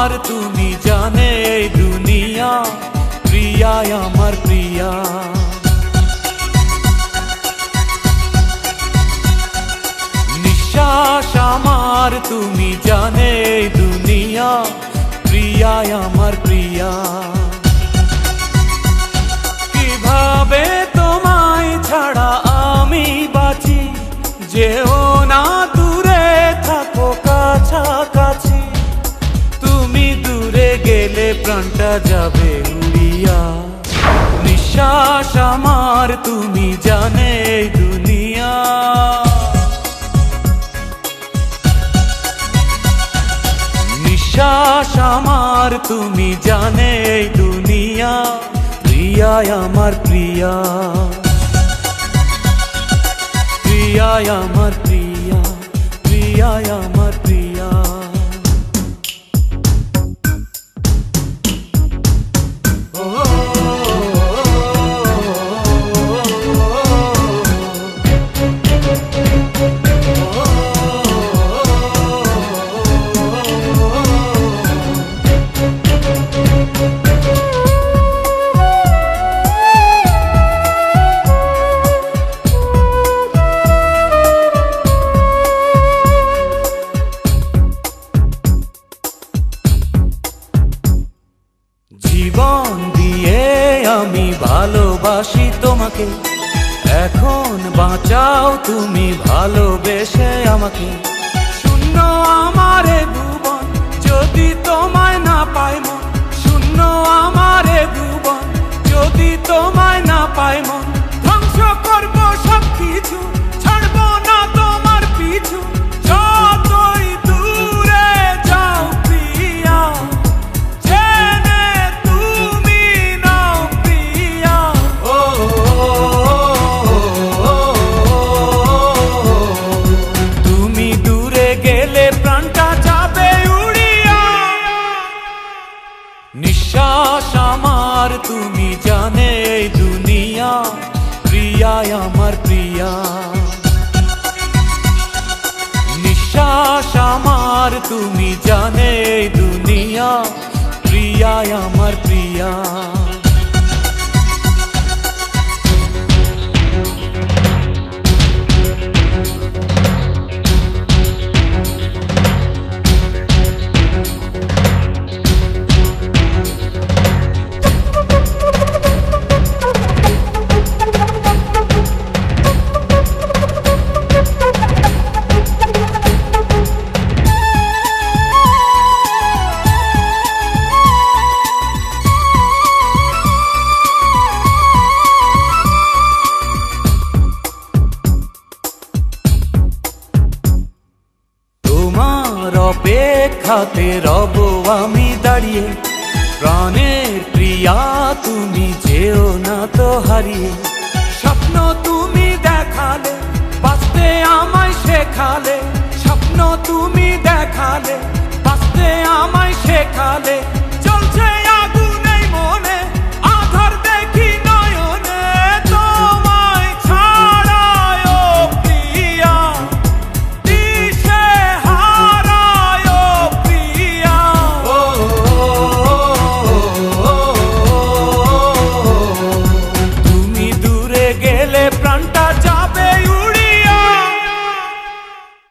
আমার তুমি জানে এই দুনিয়া, প্রিয়া আমার প্রিয়া। নিঃশ্বাস আমার তুমি জানে এই দুনিয়া, প্রিয়া আমার প্রিয়া। কিভাবে তোমায় ছাড়া আমি বাঁচি, যেও না দূরে থাকো কাছাকাছি। তুমি দূরে গেলে প্রাণটা যাবে উড়িয়া। নিঃশ্বাস আমার তুমি জানে এই দুনিয়া। নিঃশ্বাস আমার তুমি জানে এই দুনিয়া, প্রিয়া আমার প্রিয়া। প্রিয়া আমার প্রিয়া, প্রিয়া আমার প্রিয়া। জীবন দিয়ে আমি ভালোবাসি তোমাকে, এখন বাঁচাও তুমি ভালোবেসে আমাকে। শূন্য আমারে ভুবন যদি তোমায় না পাই মন, শূন্য আমারে ভুবন যদি তোমায় না পাই মন। ধ্বংস করব সব কিছু, ছাড়বো না তোমার পিছু। যতই দূরে যাও প্রিয়া, নিঃশ্বাস আমার তুমি জানে এই দুনিয়া, প্রিয়া আমার প্রিয়া। নিঃশ্বাস আমার তুমি জানে এই দুনিয়া, প্রিয়া আমার প্রিয়া। অপেক্ষাতে রব আমি দাঁড়িয়ে, প্রাণের প্রিয়া তুমি যেও না তো হারিয়ে। স্বপ্ন তুমি দেখালে, বাঁচতে আমায় শেখালে। স্বপ্ন তুমি দেখালে, বাঁচতে আমায় শেখালে।